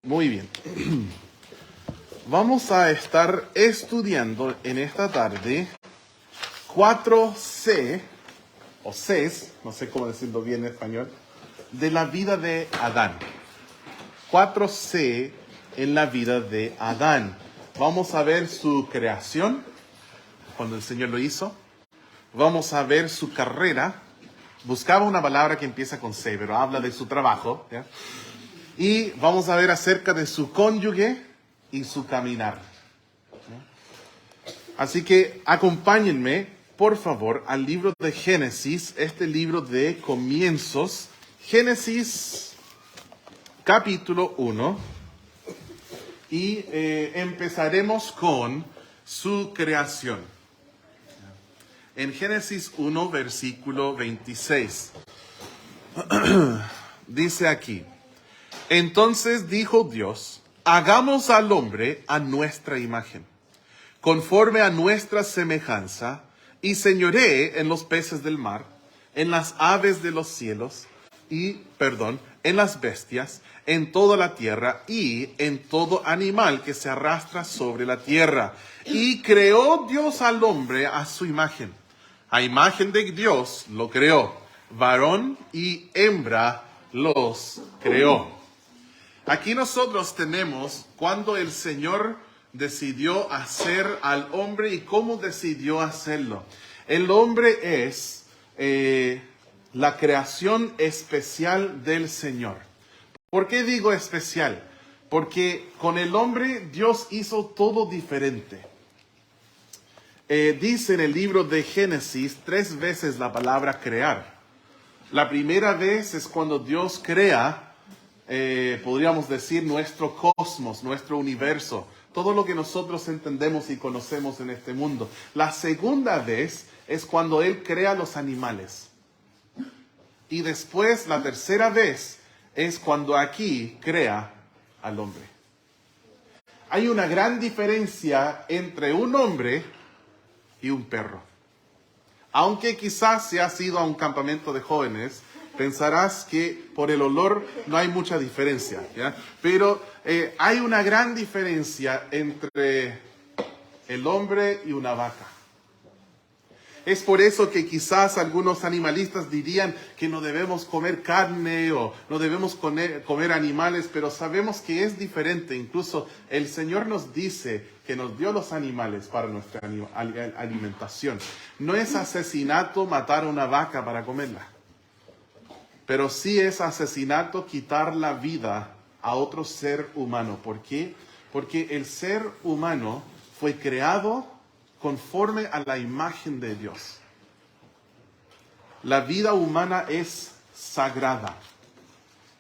Muy bien. Vamos a estar estudiando en esta tarde 4C, o Cs, no sé cómo decirlo bien en español, de la vida de Adán. 4C en la vida de Adán. Vamos a ver su creación, cuando el Señor lo hizo. Vamos a ver su carrera. Buscaba una palabra que empieza con C, pero habla de su trabajo, ¿ya? Y vamos a ver acerca de su cónyuge y su caminar. Así que acompáñenme, por favor, al libro de Génesis, este libro de comienzos. Génesis, capítulo 1. Y empezaremos con su creación. En Génesis 1, versículo 26. Dice aquí: Entonces dijo Dios, hagamos al hombre a nuestra imagen, conforme a nuestra semejanza, y señoree en los peces del mar, en las aves de los cielos, en las bestias, en toda la tierra, y en todo animal que se arrastra sobre la tierra. Y creó Dios al hombre a su imagen. A imagen de Dios lo creó, varón y hembra los creó. Aquí nosotros tenemos cuando el Señor decidió hacer al hombre y cómo decidió hacerlo. El hombre es la creación especial del Señor. ¿Por qué digo especial? Porque con el hombre Dios hizo todo diferente. Dice en el libro de Génesis 3 veces la palabra crear. La primera vez es cuando Dios crea, podríamos decir, nuestro cosmos, nuestro universo, todo lo que nosotros entendemos y conocemos en este mundo. La segunda vez es cuando Él crea los animales. Y después, la tercera vez, es cuando aquí crea al hombre. Hay una gran diferencia entre un hombre y un perro. Aunque quizás si has ido a un campamento de jóvenes, pensarás que por el olor no hay mucha diferencia, ¿ya? Pero hay una gran diferencia entre el hombre y una vaca. Es por eso que quizás algunos animalistas dirían que no debemos comer carne o no debemos comer animales, pero sabemos que es diferente. Incluso el Señor nos dice que nos dio los animales para nuestra alimentación. No es asesinato matar a una vaca para comerla, pero sí es asesinato quitar la vida a otro ser humano. ¿Por qué? Porque el ser humano fue creado conforme a la imagen de Dios. La vida humana es sagrada.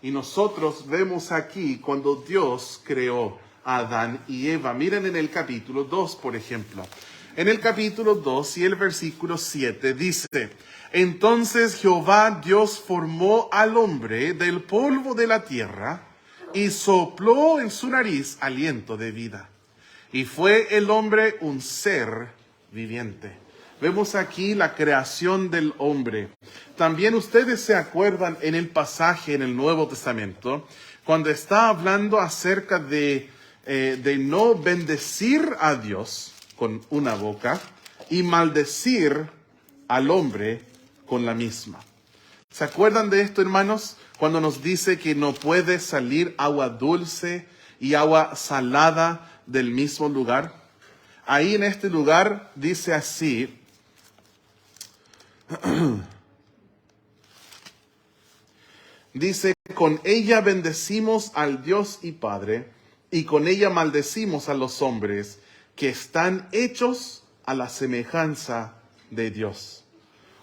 Y nosotros vemos aquí cuando Dios creó a Adán y Eva. Miren en el capítulo 2, por ejemplo. En el capítulo 2 y el versículo 7 dice: Entonces Jehová Dios formó al hombre del polvo de la tierra y sopló en su nariz aliento de vida. Y fue el hombre un ser viviente. Vemos aquí la creación del hombre. También ustedes se acuerdan en el pasaje en el Nuevo Testamento, cuando está hablando acerca de no bendecir a Dios con una boca y maldecir al hombre con la misma. ¿Se acuerdan de esto, hermanos? Cuando nos dice que no puede salir agua dulce y agua salada del mismo lugar. Ahí en este lugar dice así: dice, con ella bendecimos al Dios y Padre, y con ella maldecimos a los hombres que están hechos a la semejanza de Dios.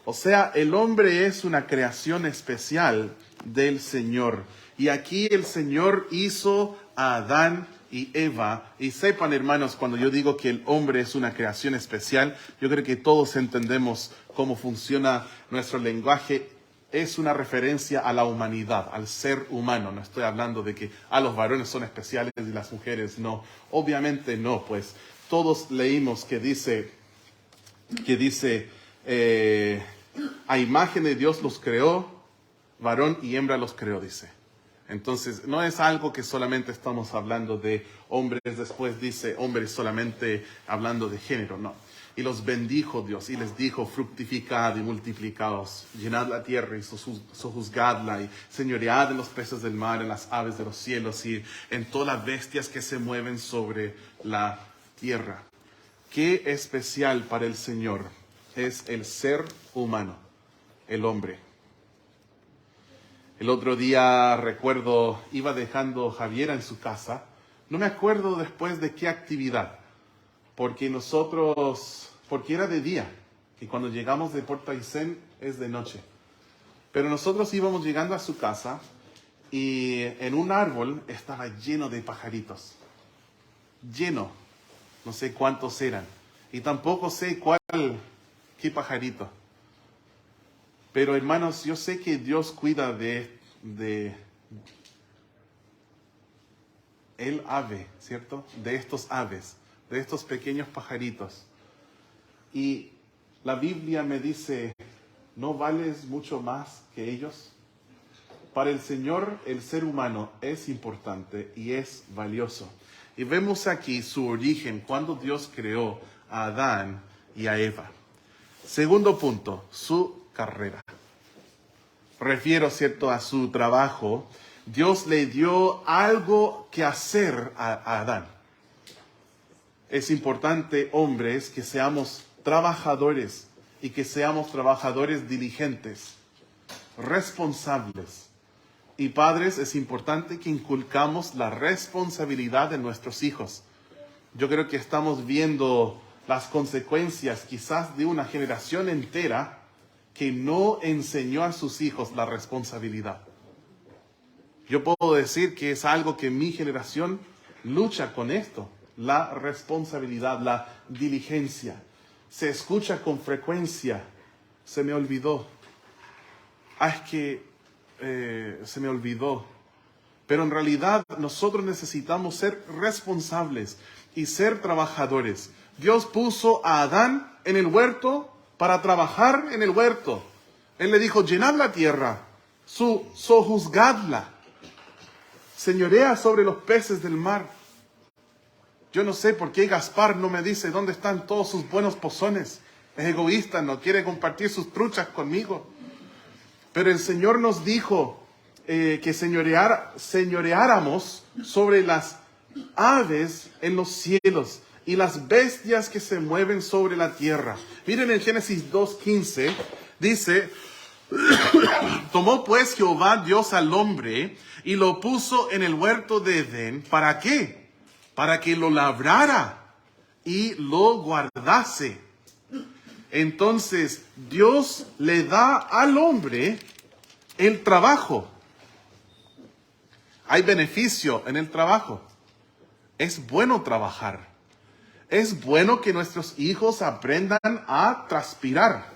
O sea, el hombre es una creación especial del Señor. Y aquí el Señor hizo a Adán y Eva. Y sepan, hermanos, cuando yo digo que el hombre es una creación especial, yo creo que todos entendemos cómo funciona nuestro lenguaje. Es una referencia a la humanidad, al ser humano. No estoy hablando de que los varones son especiales y las mujeres no. Obviamente no, pues todos leímos que dice, a imagen de Dios los creó, varón y hembra los creó, dice. Entonces, no es algo que solamente estamos hablando de hombres, después dice hombres solamente hablando de género, no. Y los bendijo Dios y les dijo, fructificad y multiplicaos, llenad la tierra y sojuzgadla y señoread en los peces del mar, en las aves de los cielos y en todas las bestias que se mueven sobre la tierra. Qué especial para el Señor es el ser humano, el hombre. El otro día recuerdo, iba dejando a Javiera en su casa, no me acuerdo después de qué actividad, porque era de día, y cuando llegamos de Puerto Aysén es de noche. Pero nosotros íbamos llegando a su casa y en un árbol estaba lleno de pajaritos. Lleno, no sé cuántos eran, y tampoco sé qué pajarito. Pero hermanos, yo sé que Dios cuida de el ave, ¿cierto? De estos aves, de estos pequeños pajaritos. Y la Biblia me dice, ¿no vales mucho más que ellos? Para el Señor, el ser humano es importante y es valioso. Y vemos aquí su origen, cuando Dios creó a Adán y a Eva. Segundo punto, su carrera. Refiero, ¿cierto?, a su trabajo. Dios le dio algo que hacer a Adán. Es importante, hombres, que seamos trabajadores y que seamos trabajadores diligentes, responsables. Y padres, es importante que inculcamos la responsabilidad de nuestros hijos. Yo creo que estamos viendo las consecuencias quizás de una generación entera que no enseñó a sus hijos la responsabilidad. Yo puedo decir que es algo que mi generación lucha con esto, la responsabilidad, la diligencia. Se escucha con frecuencia, se me olvidó. Se me olvidó. Pero en realidad nosotros necesitamos ser responsables y ser trabajadores. Dios puso a Adán en el huerto para trabajar en el huerto. Él le dijo, llenad la tierra, sojuzgadla, señorea sobre los peces del mar. Yo no sé por qué Gaspar no me dice dónde están todos sus buenos pozones. Es egoísta, no quiere compartir sus truchas conmigo. Pero el Señor nos dijo que señoreáramos sobre las aves en los cielos y las bestias que se mueven sobre la tierra. Miren en Génesis 2:15, dice, tomó pues Jehová Dios al hombre y lo puso en el huerto de Edén. ¿Para qué? Para que lo labrara y lo guardase. Entonces, Dios le da al hombre el trabajo. Hay beneficio en el trabajo. Es bueno trabajar. Es bueno que nuestros hijos aprendan a transpirar.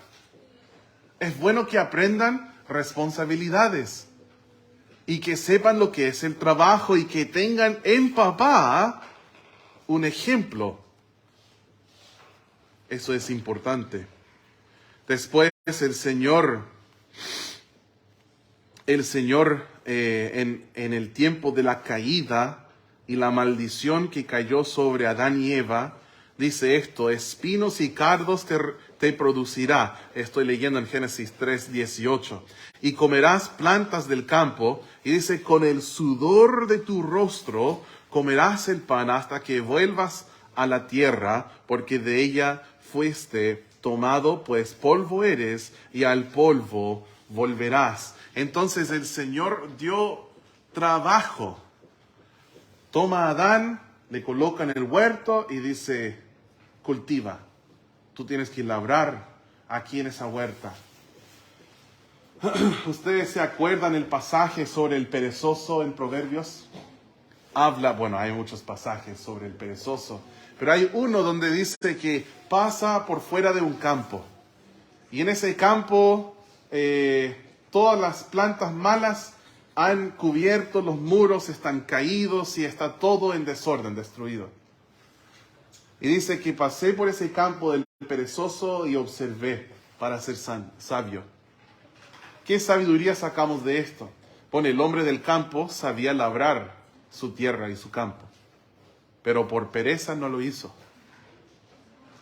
Es bueno que aprendan responsabilidades. Y que sepan lo que es el trabajo y que tengan en papá un ejemplo. Eso es importante. Después el Señor en el tiempo de la caída y la maldición que cayó sobre Adán y Eva, dice esto, espinos y cardos te producirá. Estoy leyendo en Génesis 3:18. Y comerás plantas del campo, y dice, con el sudor de tu rostro comerás el pan hasta que vuelvas a la tierra, porque de ella fuiste tomado, pues polvo eres, y al polvo volverás. Entonces el Señor dio trabajo. Toma a Adán, le coloca en el huerto y dice, cultiva. Tú tienes que labrar aquí en esa huerta. ¿Ustedes se acuerdan el pasaje sobre el perezoso en Proverbios? Hay muchos pasajes sobre el perezoso, pero hay uno donde dice que pasa por fuera de un campo. Y en ese campo, todas las plantas malas han cubierto los muros, están caídos y está todo en desorden, destruido. Y dice que pasé por ese campo del perezoso y observé para ser sabio. ¿Qué sabiduría sacamos de esto? Pone, el hombre del campo sabía labrar su tierra y su campo, pero por pereza no lo hizo.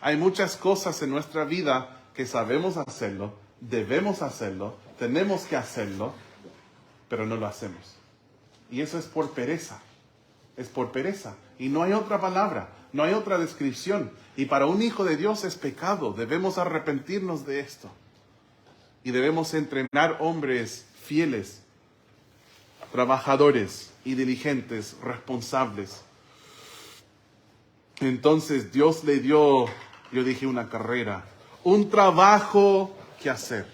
Hay muchas cosas en nuestra vida que sabemos hacerlo, debemos hacerlo, tenemos que hacerlo, pero no lo hacemos. Y eso es por pereza. Es por pereza. Y no hay otra palabra, no hay otra descripción. Y para un hijo de Dios es pecado. Debemos arrepentirnos de esto. Y debemos entrenar hombres fieles, trabajadores y diligentes, responsables. Entonces Dios le dio, yo dije una carrera, un trabajo que hacer.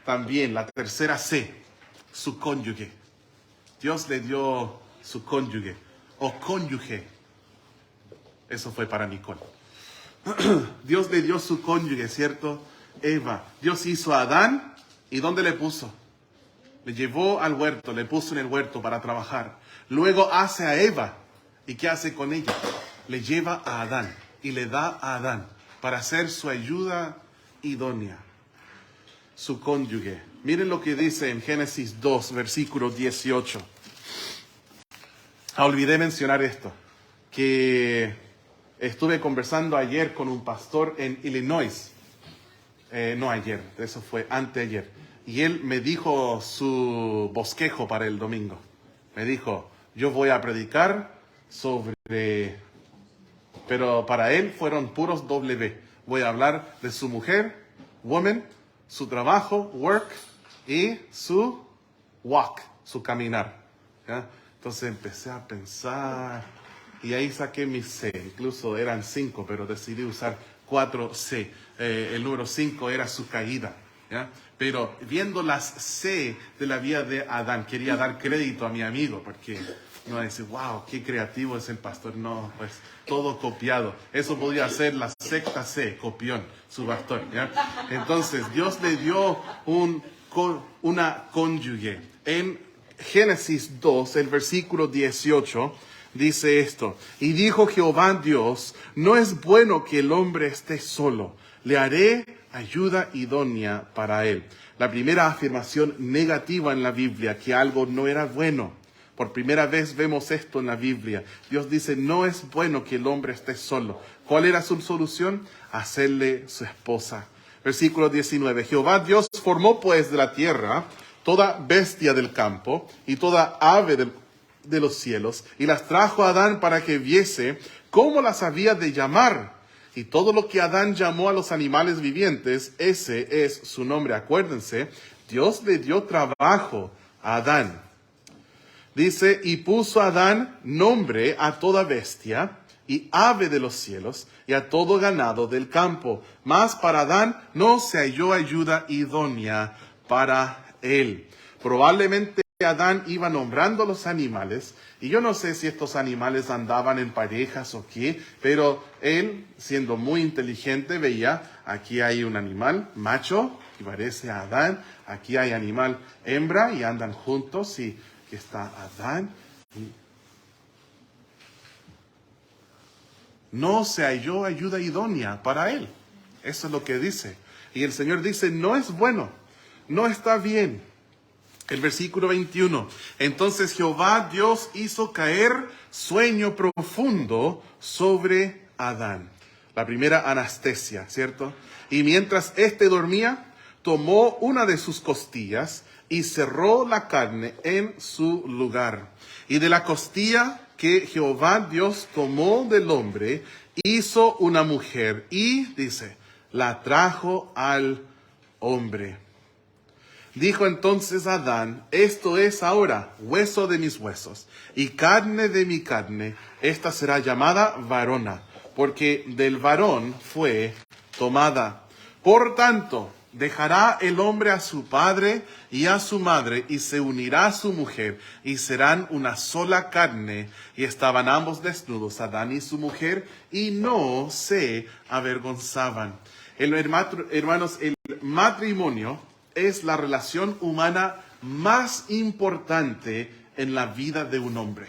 También la tercera C, su cónyuge. Dios le dio su cónyuge o cónyuge. Eso fue para Nicole. Dios le dio su cónyuge, ¿cierto? Eva. Dios hizo a Adán y ¿dónde le puso? Le llevó al huerto, le puso en el huerto para trabajar. Luego hace a Eva. ¿Y qué hace con ella? Le lleva a Adán y le da a Adán para ser su ayuda idónea, su cónyuge. Miren lo que dice en Génesis 2, versículo 18. Olvidé mencionar esto, que estuve conversando ayer con un pastor en Illinois. No ayer, eso fue anteayer. Y él me dijo su bosquejo para el domingo. Me dijo, yo voy a predicar sobre... Pero para él fueron puros W. Voy a hablar de su mujer, woman, su trabajo, work, y su walk, su caminar. ¿Ya? Entonces empecé a pensar y ahí saqué mi C. Incluso eran 5, pero decidí usar 4C. El número 5 era su caída. ¿Ya? Pero viendo las C de la vida de Adán, quería dar crédito a mi amigo, porque no decir, wow, qué creativo es el pastor. No, pues todo copiado. Eso podría ser la sexta C, copión, su pastor. ¿Ya? Entonces Dios le dio una cónyuge. En Génesis 2, el versículo 18, dice esto: y dijo Jehová Dios, no es bueno que el hombre esté solo, le haré ayuda idónea para él. La primera afirmación negativa en la Biblia, que algo no era bueno. Por primera vez vemos esto en la Biblia. Dios dice, no es bueno que el hombre esté solo. ¿Cuál era su solución? Hacerle su esposa. Versículo 19. Jehová Dios formó pues de la tierra toda bestia del campo y toda ave de los cielos, y las trajo a Adán para que viese cómo las había de llamar. Y todo lo que Adán llamó a los animales vivientes, ese es su nombre. Acuérdense, Dios le dio trabajo a Adán. Dice, y puso Adán nombre a toda bestia y ave de los cielos y a todo ganado del campo. Mas para Adán no se halló ayuda idónea para él. Probablemente Adán iba nombrando los animales, y yo no sé si estos animales andaban en parejas o qué, pero él, siendo muy inteligente, veía, aquí hay un animal macho, que parece a Adán, aquí hay animal hembra, y andan juntos, y aquí está Adán. No se halló ayuda idónea para él. Eso es lo que dice. Y el Señor dice, no es bueno, no está bien. El versículo 21. Entonces Jehová Dios hizo caer sueño profundo sobre Adán. La primera anestesia, ¿cierto? Y mientras éste dormía, tomó una de sus costillas y cerró la carne en su lugar. Y de la costilla que Jehová Dios tomó del hombre, hizo una mujer y, dice, la trajo al hombre. Dijo entonces Adán, esto es ahora hueso de mis huesos y carne de mi carne. Esta será llamada varona, porque del varón fue tomada. Por tanto, dejará el hombre a su padre y a su madre y se unirá a su mujer y serán una sola carne. Y estaban ambos desnudos, Adán y su mujer, y no se avergonzaban. Hermanos, el matrimonio es la relación humana más importante en la vida de un hombre.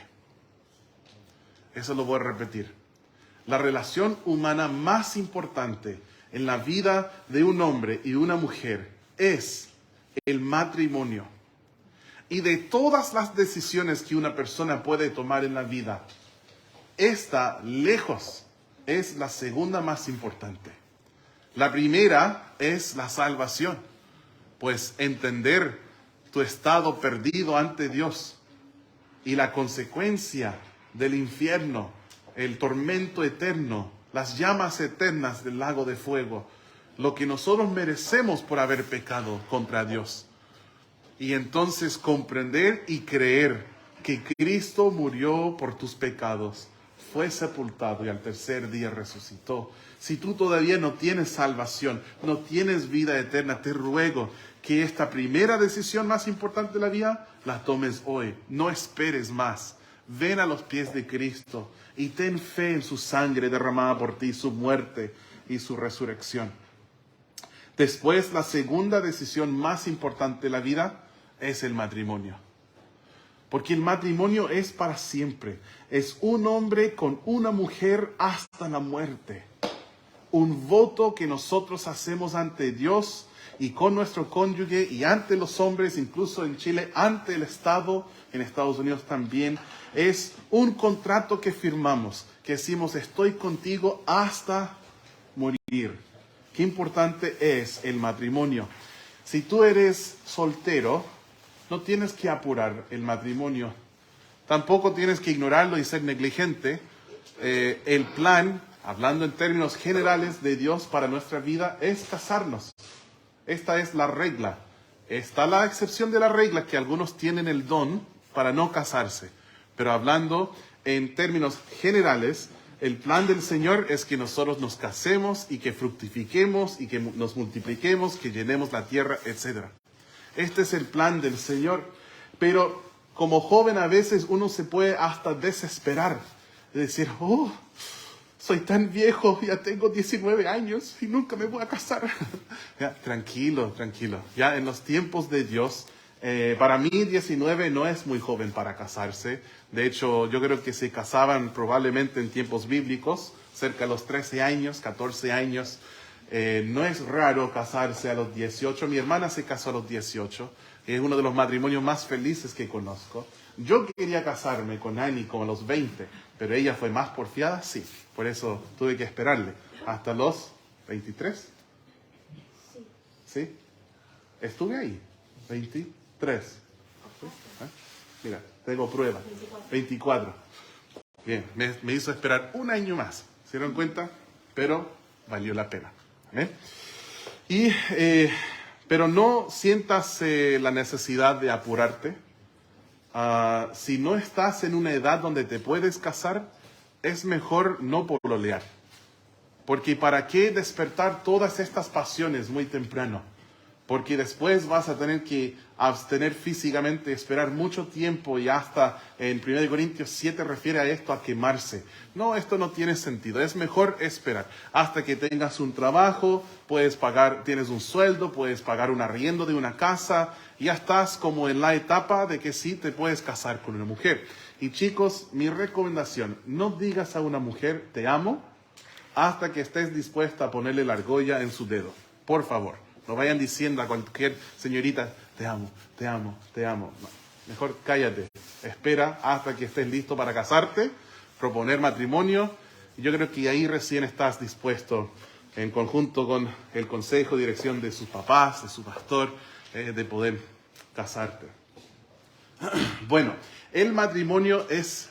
Eso lo voy a repetir. La relación humana más importante en la vida de un hombre y una mujer es el matrimonio. Y de todas las decisiones que una persona puede tomar en la vida, esta, lejos, es la segunda más importante. La primera es la salvación, pues entender tu estado perdido ante Dios y la consecuencia del infierno, el tormento eterno, las llamas eternas del lago de fuego, lo que nosotros merecemos por haber pecado contra Dios. Y entonces comprender y creer que Cristo murió por tus pecados, fue sepultado y al tercer día resucitó. Si tú todavía no tienes salvación, no tienes vida eterna, te ruego que esta primera decisión más importante de la vida la tomes hoy. No esperes más. Ven a los pies de Cristo y ten fe en su sangre derramada por ti, su muerte y su resurrección. Después, la segunda decisión más importante de la vida es el matrimonio. Porque el matrimonio es para siempre. Es un hombre con una mujer hasta la muerte. Un voto que nosotros hacemos ante Dios y con nuestro cónyuge y ante los hombres, incluso en Chile, ante el Estado, en Estados Unidos también. Es un contrato que firmamos, que decimos, estoy contigo hasta morir. Qué importante es el matrimonio. Si tú eres soltero, no tienes que apurar el matrimonio. Tampoco tienes que ignorarlo y ser negligente. El plan, hablando en términos generales de Dios para nuestra vida, es casarnos. Esta es la regla. Está la excepción de la regla, que algunos tienen el don para no casarse. Pero hablando en términos generales, el plan del Señor es que nosotros nos casemos y que fructifiquemos y que nos multipliquemos, que llenemos la tierra, etc. Este es el plan del Señor. Pero como joven a veces uno se puede hasta desesperar. De decir, oh, soy tan viejo, ya tengo 19 años y nunca me voy a casar. Ya, tranquilo, tranquilo. Ya en los tiempos de Dios, para mí 19 no es muy joven para casarse. De hecho, yo creo que se casaban probablemente en tiempos bíblicos, cerca de los 13 años, 14 años. No es raro casarse a los 18. Mi hermana se casó a los 18. Es uno de los matrimonios más felices que conozco. Yo quería casarme con Annie como a los 20, pero ella fue más porfiada, sí. Por eso tuve que esperarle hasta los 23. ¿Sí? Estuve ahí. 23. ¿Sí? Mira, tengo prueba. 24. Bien, me hizo esperar un año más. ¿Se dieron cuenta? Pero valió la pena. ¿Eh? Pero no sientas la necesidad de apurarte. Si no estás en una edad donde te puedes casar, es mejor no pololear. Porque ¿para qué despertar todas estas pasiones muy temprano? Porque después vas a tener que abstener físicamente, esperar mucho tiempo, y hasta en 1 Corintios 7 refiere a esto, a quemarse. No, esto no tiene sentido. Es mejor esperar hasta que tengas un trabajo, puedes pagar, tienes un sueldo, puedes pagar un arriendo de una casa, ya estás como en la etapa de que sí te puedes casar con una mujer. Y chicos, mi recomendación, no digas a una mujer te amo hasta que estés dispuesta a ponerle la argolla en su dedo. Por favor. No vayan diciendo a cualquier señorita, te amo, te amo, te amo. No, mejor cállate. Espera hasta que estés listo para casarte, proponer matrimonio. Y yo creo que ahí recién estás dispuesto, en conjunto con el consejo, dirección de sus papás, de su pastor, de poder casarte. Bueno, el matrimonio es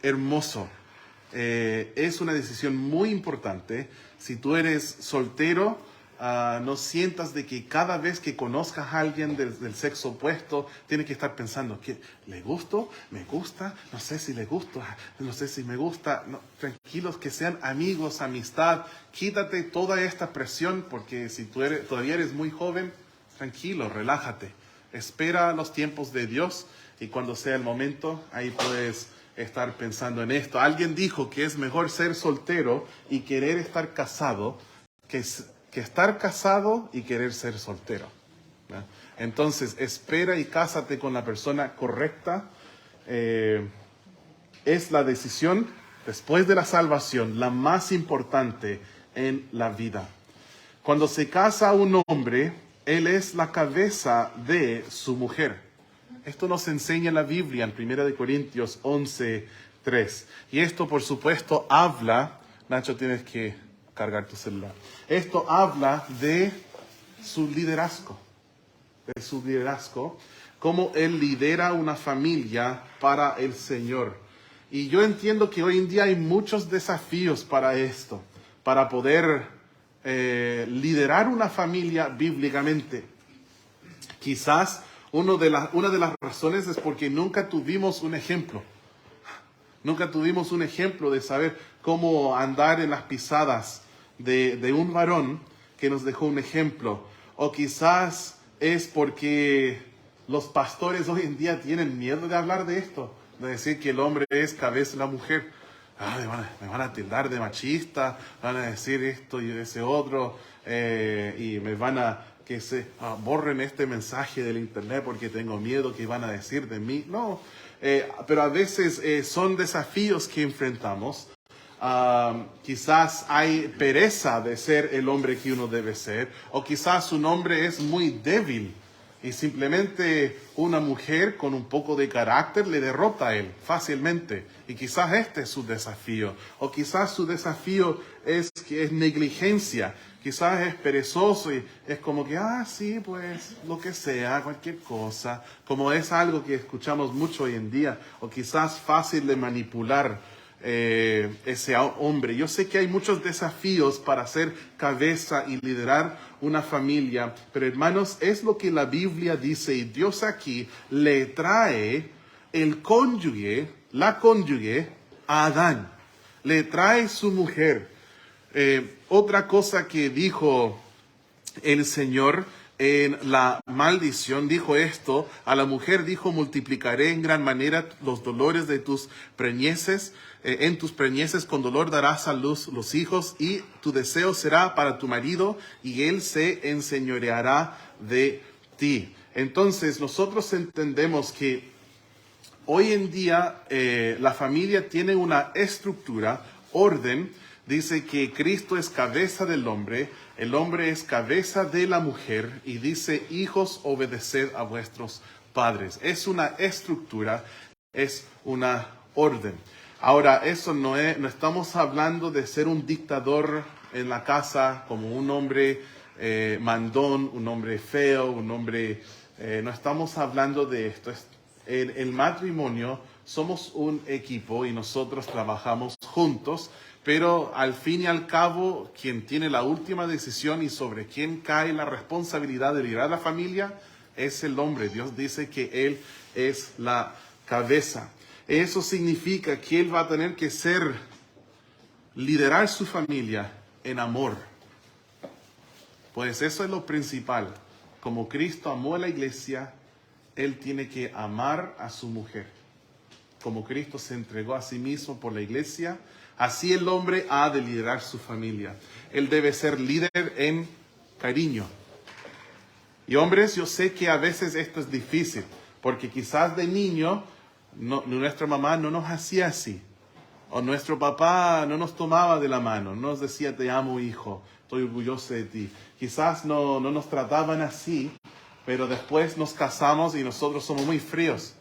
hermoso. Es una decisión muy importante. Si tú eres soltero, no sientas de que cada vez que conozcas a alguien del sexo opuesto, tienes que estar pensando, ¿qué, ¿le gusto? ¿Me gusta? No sé si le gusto, no sé si me gusta. No, tranquilos, que sean amigos, amistad. Quítate toda esta presión, porque si tú todavía eres muy joven, tranquilo, relájate. Espera los tiempos de Dios y cuando sea el momento, ahí puedes estar pensando en esto. Alguien dijo que es mejor ser soltero y querer estar casado que estar casado y querer ser soltero. ¿No? Entonces, espera y cásate con la persona correcta. Es la decisión, después de la salvación, la más importante en la vida. Cuando se casa un hombre, él es la cabeza de su mujer. Esto nos enseña la Biblia en 1 Corintios 11:3. Y esto, por supuesto, habla, Nacho, tienes que cargar tu celular. Esto habla de su liderazgo, cómo Él lidera una familia para el Señor. Y yo entiendo que hoy en día hay muchos desafíos para esto, para poder liderar una familia bíblicamente. Quizás una de las razones es porque nunca tuvimos un ejemplo. Nunca tuvimos un ejemplo de saber cómo andar en las pisadas de un varón que nos dejó un ejemplo. O quizás es porque los pastores hoy en día tienen miedo de hablar de esto, de decir que el hombre es cabeza de la mujer. Me van a tildar de machista, van a decir esto y ese otro, y me van a que se borren este mensaje del internet porque tengo miedo que van a decir de mí. No, pero a veces son desafíos que enfrentamos. Quizás hay pereza de ser el hombre que uno debe ser, o quizás un hombre es muy débil y simplemente una mujer con un poco de carácter le derrota a él fácilmente. Y quizás este es su desafío, o quizás su desafío es que es negligencia. Quizás es perezoso y es como que, sí, pues, lo que sea, cualquier cosa. Como es algo que escuchamos mucho hoy en día. O quizás fácil de manipular ese hombre. Yo sé que hay muchos desafíos para ser cabeza y liderar una familia. Pero hermanos, es lo que la Biblia dice. Y Dios aquí le trae la cónyuge a Adán. Le trae su mujer. Otra cosa que dijo el Señor en la maldición, dijo esto, a la mujer dijo, multiplicaré en gran manera los dolores de tus preñeces, en tus preñeces con dolor darás a luz los hijos, y tu deseo será para tu marido, y él se enseñoreará de ti. Entonces nosotros entendemos que hoy en día la familia tiene una estructura, orden. Dice que Cristo es cabeza del hombre, el hombre es cabeza de la mujer, y dice, hijos, obedeced a vuestros padres. Es una estructura, es una orden. Ahora, eso no estamos hablando de ser un dictador en la casa, como un hombre mandón, un hombre feo, un hombre... no estamos hablando de esto. El matrimonio, somos un equipo y nosotros trabajamos juntos, pero al fin y al cabo, quien tiene la última decisión y sobre quien cae la responsabilidad de liderar la familia es el hombre. Dios dice que Él es la cabeza. Eso significa que Él va a tener que liderar su familia en amor. Pues eso es lo principal. Como Cristo amó a la iglesia, Él tiene que amar a su mujer. Como Cristo se entregó a sí mismo por la iglesia, así el hombre ha de liderar su familia. Él debe ser líder en cariño. Y hombres, yo sé que a veces esto es difícil, porque quizás de niño nuestra mamá no nos hacía así. O nuestro papá no nos tomaba de la mano, no nos decía, te amo hijo, estoy orgulloso de ti. Quizás no nos trataban así, pero después nos casamos y nosotros somos muy fríos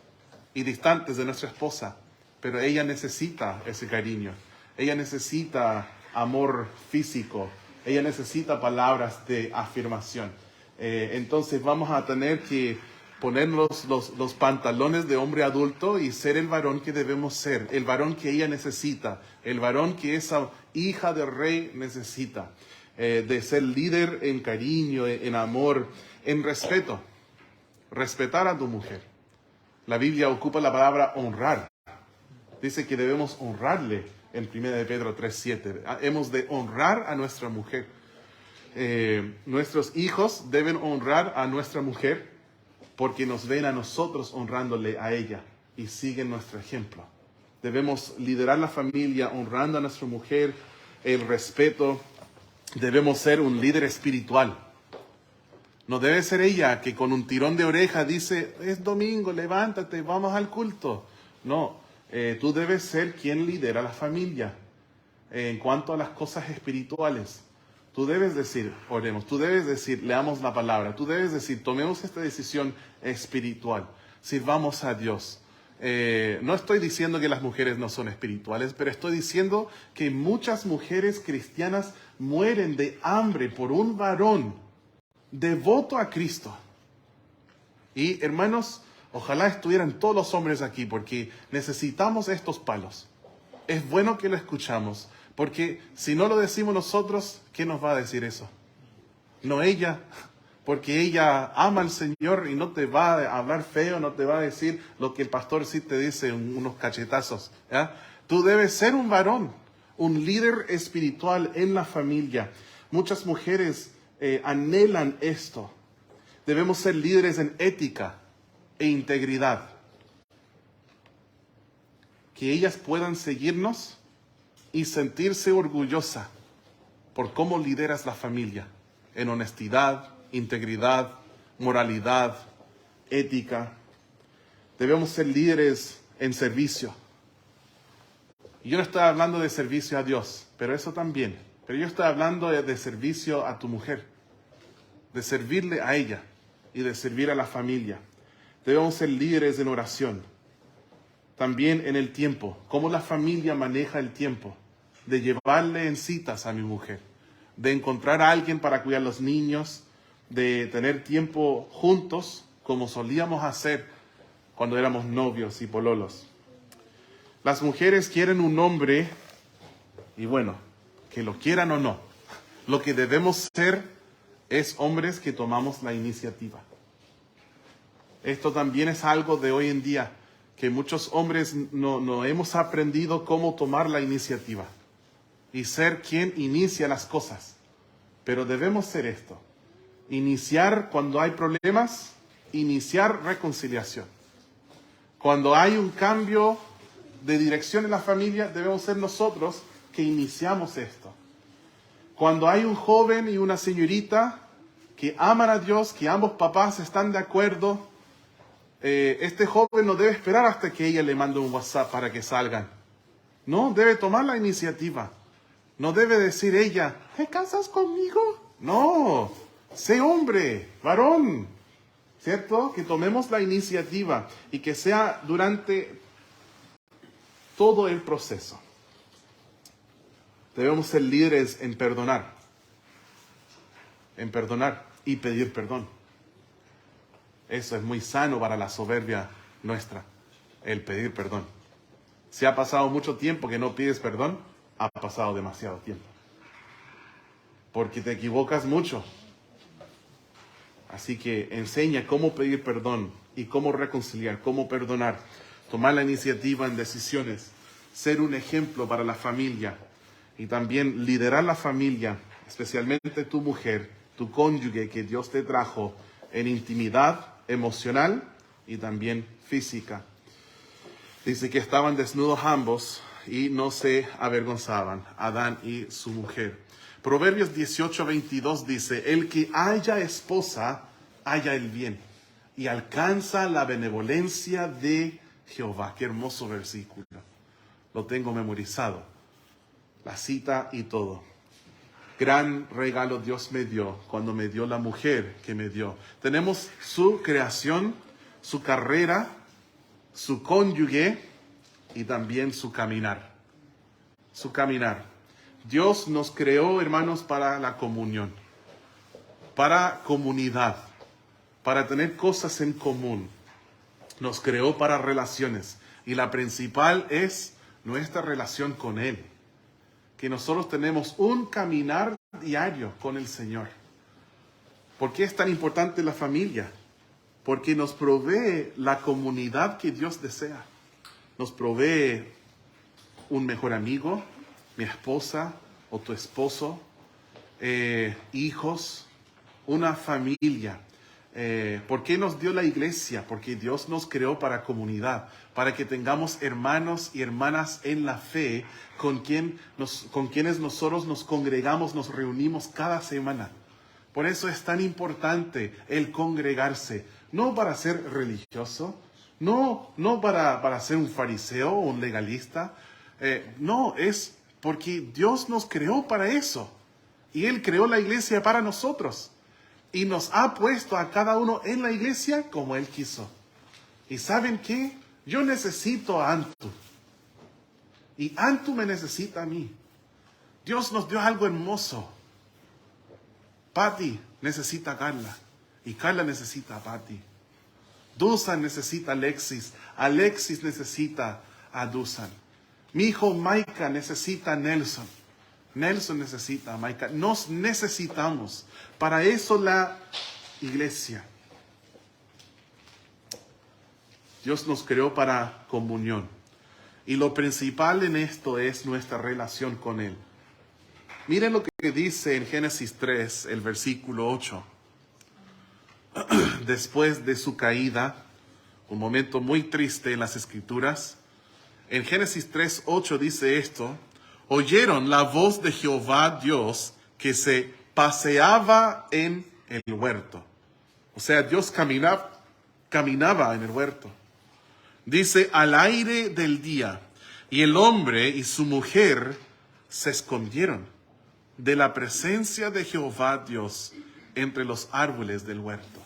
y distantes de nuestra esposa. Pero ella necesita ese cariño, ella necesita amor físico, ella necesita palabras de afirmación. Entonces vamos a tener que ponernos los pantalones de hombre adulto y ser el varón que debemos ser, el varón que ella necesita, el varón que esa hija del rey necesita, de ser líder en cariño, en amor, en respeto, respetar a tu mujer. La Biblia ocupa la palabra honrar. Dice que debemos honrarle en 1 Pedro 3:7. Hemos de honrar a nuestra mujer. Nuestros hijos deben honrar a nuestra mujer porque nos ven a nosotros honrándole a ella y siguen nuestro ejemplo. Debemos liderar la familia honrando a nuestra mujer, el respeto. Debemos ser un líder espiritual. No debe ser ella que con un tirón de oreja dice, es domingo, levántate, vamos al culto. No, tú debes ser quien lidera la familia en cuanto a las cosas espirituales. Tú debes decir, oremos, tú debes decir, leamos la palabra, tú debes decir, tomemos esta decisión espiritual. sirvamos a Dios. No estoy diciendo que las mujeres no son espirituales, pero estoy diciendo que muchas mujeres cristianas mueren de hambre por un varón devoto a Cristo. Y hermanos, ojalá estuvieran todos los hombres aquí, porque necesitamos estos palos. Es bueno que lo escuchamos, porque si no lo decimos nosotros, ¿quién nos va a decir eso? No ella, porque ella ama al Señor y no te va a hablar feo, no te va a decir lo que el pastor sí te dice, unos cachetazos, ¿ya? Tú debes ser un varón, un líder espiritual en la familia. Muchas mujeres anhelan esto. Debemos ser líderes en ética e integridad. Que ellas puedan seguirnos y sentirse orgullosa por cómo lideras la familia, en honestidad, integridad, moralidad, ética. Debemos ser líderes en servicio. Y yo no estoy hablando de servicio a Dios, pero eso también. Pero yo estoy hablando de servicio a tu mujer, de servirle a ella y de servir a la familia. Debemos ser líderes en oración. También en el tiempo, cómo la familia maneja el tiempo, de llevarle en citas a mi mujer, de encontrar a alguien para cuidar a los niños, de tener tiempo juntos, como solíamos hacer cuando éramos novios y pololos. Las mujeres quieren un hombre, y bueno, que lo quieran o no, lo que debemos ser es hombres que tomamos la iniciativa. Esto también es algo de hoy en día, que muchos hombres no hemos aprendido cómo tomar la iniciativa y ser quien inicia las cosas. Pero debemos ser esto: iniciar cuando hay problemas, iniciar reconciliación. Cuando hay un cambio de dirección en la familia, debemos ser nosotros que iniciamos esto. Cuando hay un joven y una señorita que aman a Dios, que ambos papás están de acuerdo, este joven no debe esperar hasta que ella le mande un WhatsApp para que salgan. No, debe tomar la iniciativa. No debe decir ella, ¿te casas conmigo? No, sé hombre, varón, ¿cierto? Que tomemos la iniciativa y que sea durante todo el proceso. Debemos ser líderes en perdonar y pedir perdón. Eso es muy sano para la soberbia nuestra, el pedir perdón. Si ha pasado mucho tiempo que no pides perdón, ha pasado demasiado tiempo. Porque te equivocas mucho. Así que enseña cómo pedir perdón y cómo reconciliar, cómo perdonar. Tomar la iniciativa en decisiones. Ser un ejemplo para la familia. Y también liderar la familia, especialmente tu mujer, tu cónyuge que Dios te trajo en intimidad emocional y también física. Dice que estaban desnudos ambos y no se avergonzaban, Adán y su mujer. Proverbios 18:22 dice, el que haya esposa, haya el bien y alcanza la benevolencia de Jehová. Qué hermoso versículo. Lo tengo memorizado. La cita y todo. Gran regalo Dios me dio cuando me dio la mujer que me dio. Tenemos su creación, su carrera, su cónyuge y también su caminar. Su caminar. Dios nos creó, hermanos, para la comunión, para comunidad, para tener cosas en común. Nos creó para relaciones y la principal es nuestra relación con Él. Que nosotros tenemos un caminar diario con el Señor. ¿Por qué es tan importante la familia? Porque nos provee la comunidad que Dios desea. Nos provee un mejor amigo, mi esposa o tu esposo, hijos, una familia. ¿Por qué nos dio la iglesia? Porque Dios nos creó para comunidad, para que tengamos hermanos y hermanas en la fe con quienes nosotros nos congregamos, nos reunimos cada semana. Por eso es tan importante el congregarse, no para ser religioso, no para ser un fariseo o un legalista, no, es porque Dios nos creó para eso y Él creó la iglesia para nosotros. Y nos ha puesto a cada uno en la iglesia como Él quiso. ¿Y saben qué? Yo necesito a Antu. Y Antu me necesita a mí. Dios nos dio algo hermoso. Patty necesita a Carla. Y Carla necesita a Patty. Dusan necesita a Alexis. Alexis necesita a Dusan. Mi hijo Maika necesita a Nelson. Nelson necesita a Maika. Nos necesitamos. Para eso la iglesia. Dios nos creó para comunión. Y lo principal en esto es nuestra relación con Él. Miren lo que dice en Génesis 3, el versículo 8. Después de su caída, un momento muy triste en las Escrituras. En Génesis 3, 8 dice esto: oyeron la voz de Jehová Dios que se paseaba en el huerto. O sea, Dios caminaba en el huerto. Dice, al aire del día, y el hombre y su mujer se escondieron de la presencia de Jehová Dios entre los árboles del huerto.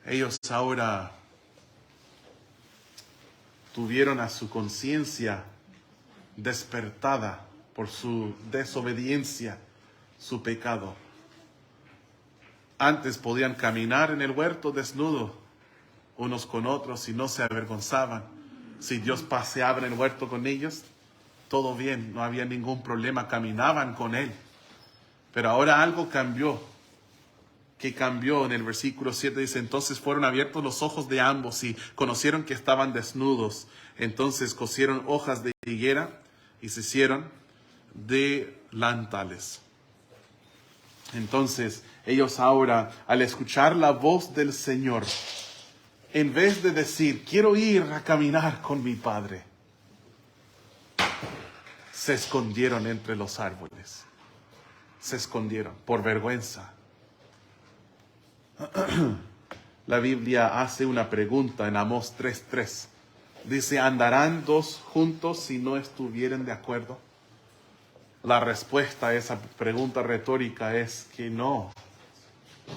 Ellos ahora tuvieron a su conciencia despertada por su desobediencia, su pecado. Antes podían caminar en el huerto desnudo unos con otros y no se avergonzaban. Si Dios paseaba en el huerto con ellos, todo bien, no había ningún problema, caminaban con Él. Pero ahora algo cambió. ¿Qué cambió? En el versículo 7 dice, entonces fueron abiertos los ojos de ambos y conocieron que estaban desnudos. Entonces cosieron hojas de higuera y se hicieron delantales. Entonces ellos ahora, al escuchar la voz del Señor, en vez de decir, quiero ir a caminar con mi Padre, se escondieron entre los árboles. Se escondieron por vergüenza. La Biblia hace una pregunta en Amós 3:3. Dice, ¿andarán dos juntos si no estuvieren de acuerdo? La respuesta a esa pregunta retórica es que no.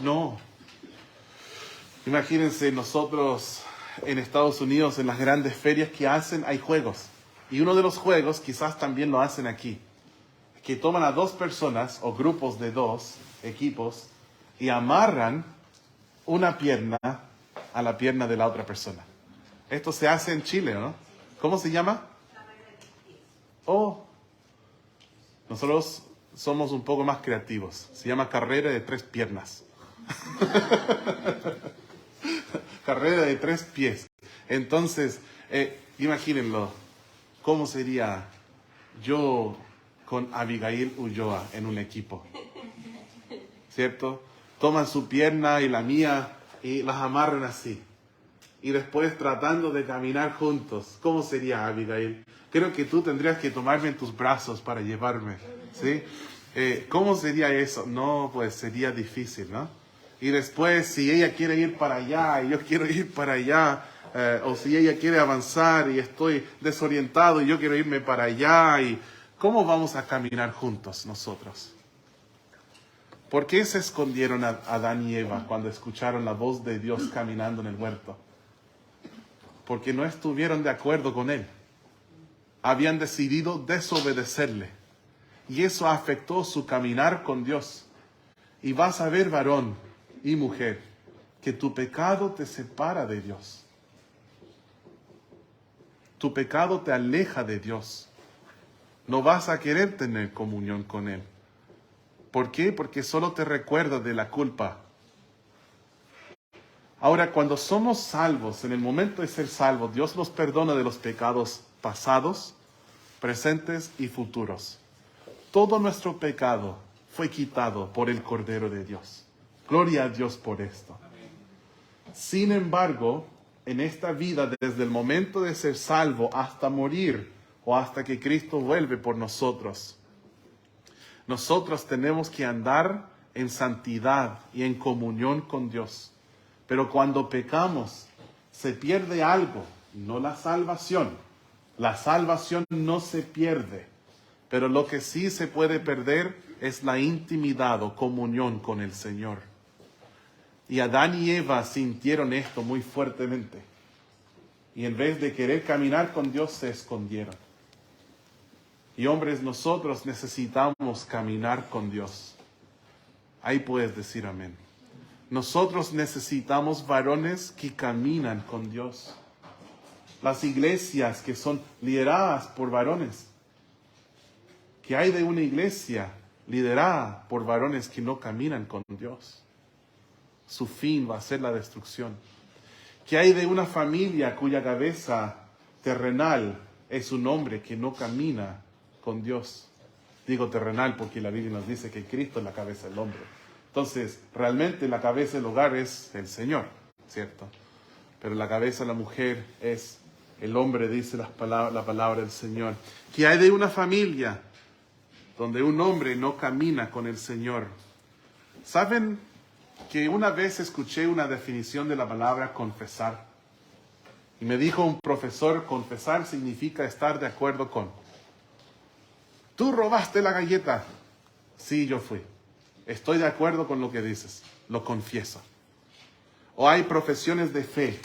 No. Imagínense nosotros en Estados Unidos, en las grandes ferias que hacen, hay juegos. Y uno de los juegos, quizás también lo hacen aquí, que toman a dos personas o grupos de dos equipos y amarran una pierna a la pierna de la otra persona. Esto se hace en Chile, ¿no? ¿Cómo se llama? Oh, nosotros somos un poco más creativos. Se llama carrera de 3 piernas. Carrera de 3 pies. Entonces, imagínenlo. ¿Cómo sería yo con Abigail Ulloa en un equipo? ¿Cierto? Toman su pierna y la mía y las amarran así. Y después tratando de caminar juntos. ¿Cómo sería, Abigail? Creo que tú tendrías que tomarme en tus brazos para llevarme. ¿Sí? ¿Cómo sería eso? No, pues sería difícil, ¿no? Y después, si ella quiere ir para allá y yo quiero ir para allá, o si ella quiere avanzar y estoy desorientado y yo quiero irme para allá, y ¿cómo vamos a caminar juntos nosotros? ¿Por qué se escondieron Adán y Eva cuando escucharon la voz de Dios caminando en el huerto? Porque no estuvieron de acuerdo con Él. Habían decidido desobedecerle. Y eso afectó su caminar con Dios. Y vas a ver, varón y mujer, que tu pecado te separa de Dios. Tu pecado te aleja de Dios. No vas a querer tener comunión con Él. ¿Por qué? Porque solo te recuerda de la culpa. Ahora, cuando somos salvos, en el momento de ser salvos, Dios nos perdona de los pecados pasados, presentes y futuros. Todo nuestro pecado fue quitado por el Cordero de Dios. Gloria a Dios por esto. Sin embargo, en esta vida, desde el momento de ser salvo hasta morir o hasta que Cristo vuelve por nosotros, nosotros tenemos que andar en santidad y en comunión con Dios. Pero cuando pecamos, se pierde algo, no la salvación. La salvación no se pierde, pero lo que sí se puede perder es la intimidad o comunión con el Señor. Y Adán y Eva sintieron esto muy fuertemente. y en vez de querer caminar con Dios se escondieron. Y hombres, nosotros necesitamos caminar con Dios. Ahí puedes decir amén. Nosotros necesitamos varones que caminan con Dios. Las iglesias que son lideradas por varones. ¿Qué hay de una iglesia liderada por varones que no caminan con Dios? Su fin va a ser la destrucción. ¿Qué hay de una familia cuya cabeza terrenal es un hombre que no camina con Dios? Digo terrenal porque la Biblia nos dice que Cristo es la cabeza del hombre. Entonces, realmente la cabeza del hogar es el Señor, ¿cierto? Pero la cabeza de la mujer es el hombre, dice la palabra del Señor. ¿Qué hay de una familia donde un hombre no camina con el Señor? ¿Saben que una vez escuché una definición de la palabra confesar? Y me dijo un profesor, confesar significa estar de acuerdo con. ¿Tú robaste la galleta? Sí, yo fui. Estoy de acuerdo con lo que dices, lo confieso. O hay profesiones de fe,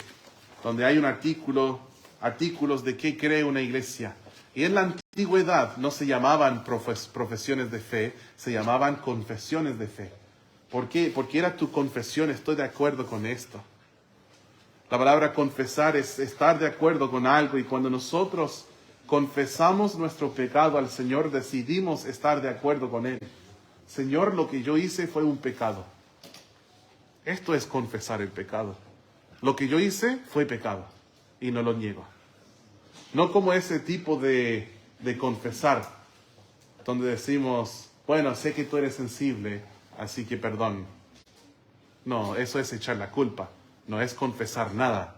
donde hay un artículos de qué cree una iglesia. Y en la antigüedad no se llamaban profesiones de fe, se llamaban confesiones de fe. ¿Por qué? Porque era tu confesión, estoy de acuerdo con esto. La palabra confesar es estar de acuerdo con algo, y cuando nosotros confesamos nuestro pecado al Señor, decidimos estar de acuerdo con Él. Señor, lo que yo hice fue un pecado. Esto es confesar el pecado. Lo que yo hice fue pecado y no lo niego. No como ese tipo de confesar, donde decimos, bueno, sé que tú eres sensible, así que perdón. No, eso es echar la culpa. No es confesar nada.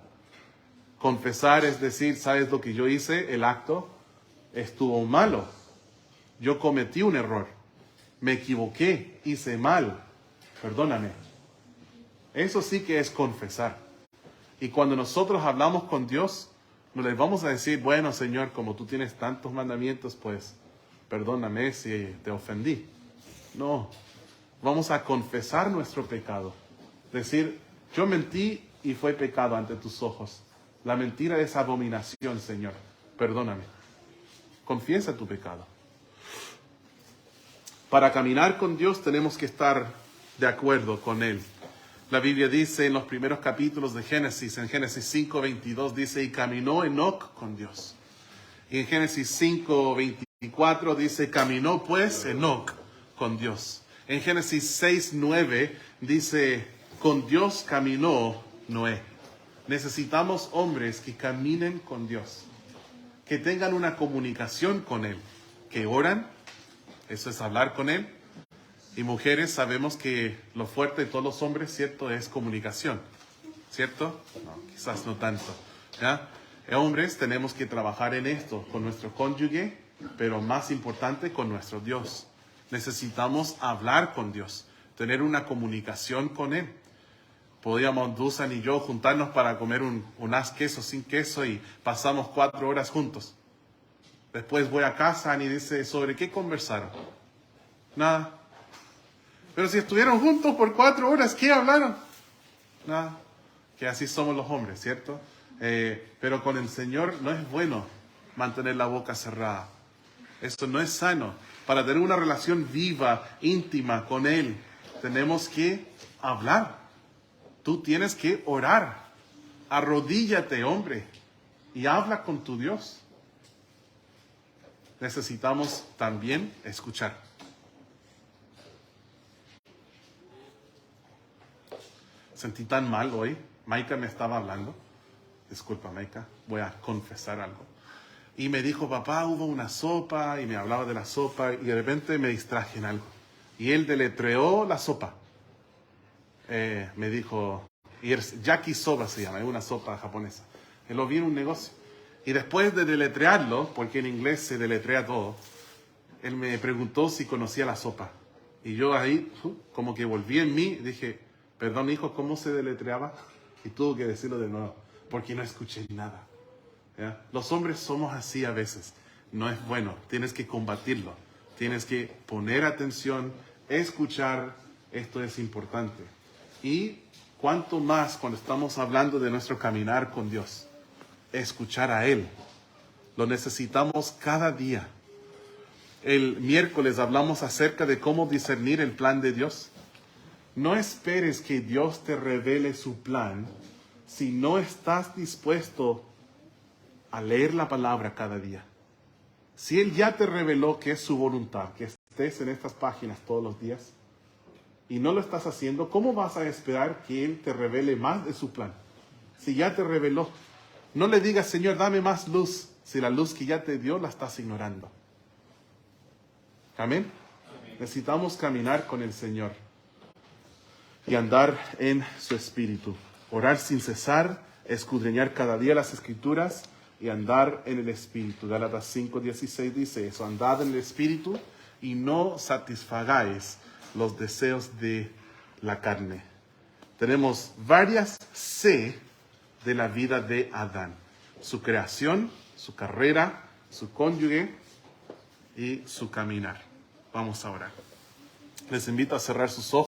Confesar es decir, ¿sabes lo que yo hice? El acto estuvo malo. Yo cometí un error. Me equivoqué, hice mal. Perdóname. Eso sí que es confesar. Y cuando nosotros hablamos con Dios, no les vamos a decir, bueno, Señor, como tú tienes tantos mandamientos, pues perdóname si te ofendí. No, vamos a confesar nuestro pecado. Decir, yo mentí y fue pecado ante tus ojos. La mentira es abominación, Señor. Perdóname. Confiesa tu pecado. Para caminar con Dios tenemos que estar de acuerdo con Él. La Biblia dice en los primeros capítulos de Génesis, en Génesis 5:22 dice, y caminó Enoc con Dios. Y en Génesis 5:24 dice, caminó pues Enoc con Dios. En Génesis 6:9 dice, con Dios caminó Noé. Necesitamos hombres que caminen con Dios, que tengan una comunicación con Él, que oran, eso es hablar con Él. Y mujeres, sabemos que lo fuerte de todos los hombres, ¿cierto?, es comunicación, ¿cierto? No, quizás no tanto, ¿ya? Hombres, tenemos que trabajar en esto con nuestro cónyuge, pero más importante, con nuestro Dios. Necesitamos hablar con Dios, tener una comunicación con Él. Podíamos, Dusan y yo, juntarnos para comer un haz queso sin queso y pasamos 4 horas juntos. Después voy a casa y dice, ¿sobre qué conversaron? Nada. Pero si estuvieron juntos por 4 horas, ¿qué hablaron? Nada. Que así somos los hombres, ¿cierto? Pero con el Señor no es bueno mantener la boca cerrada. Esto no es sano. Para tener una relación viva, íntima con Él, tenemos que hablar. Tú tienes que orar. Arrodíllate, hombre, y habla con tu Dios. Necesitamos también escuchar. Sentí tan mal hoy. Maika me estaba hablando. Disculpa, Maika, voy a confesar algo. Y me dijo, papá, hubo una sopa, y me hablaba de la sopa, y de repente me distraje en algo. Y él deletreó la sopa. Me dijo, yakisoba se llama, es una sopa japonesa. Él lo vi en un negocio. Y después de deletrearlo, porque en inglés se deletrea todo, él me preguntó si conocía la sopa. Y yo ahí, como que volví en mí, dije, perdón, hijo, ¿cómo se deletreaba? Y tuvo que decirlo de nuevo, porque no escuché nada. ¿Ya? Los hombres somos así a veces. No es bueno, tienes que combatirlo. Tienes que poner atención, escuchar, esto es importante. Y cuanto más cuando estamos hablando de nuestro caminar con Dios. escuchar a Él. Lo necesitamos cada día. El miércoles hablamos acerca de cómo discernir el plan de Dios. No esperes que Dios te revele su plan si no estás dispuesto a leer la palabra cada día. Si Él ya te reveló que es su voluntad, que estés en estas páginas todos los días, y no lo estás haciendo, ¿cómo vas a esperar que Él te revele más de su plan? Si ya te reveló, no le digas, Señor, dame más luz, si la luz que ya te dio la estás ignorando. Amén. Necesitamos caminar con el Señor y andar en su espíritu. Orar sin cesar, escudriñar cada día las Escrituras y andar en el espíritu. Gálatas 5:16 dice eso, andad en el espíritu y no satisfagáis los deseos de la carne. Tenemos varias C de la vida de Adán. Su creación, su carrera, su cónyuge y su caminar. Vamos a orar. Les invito a cerrar sus ojos.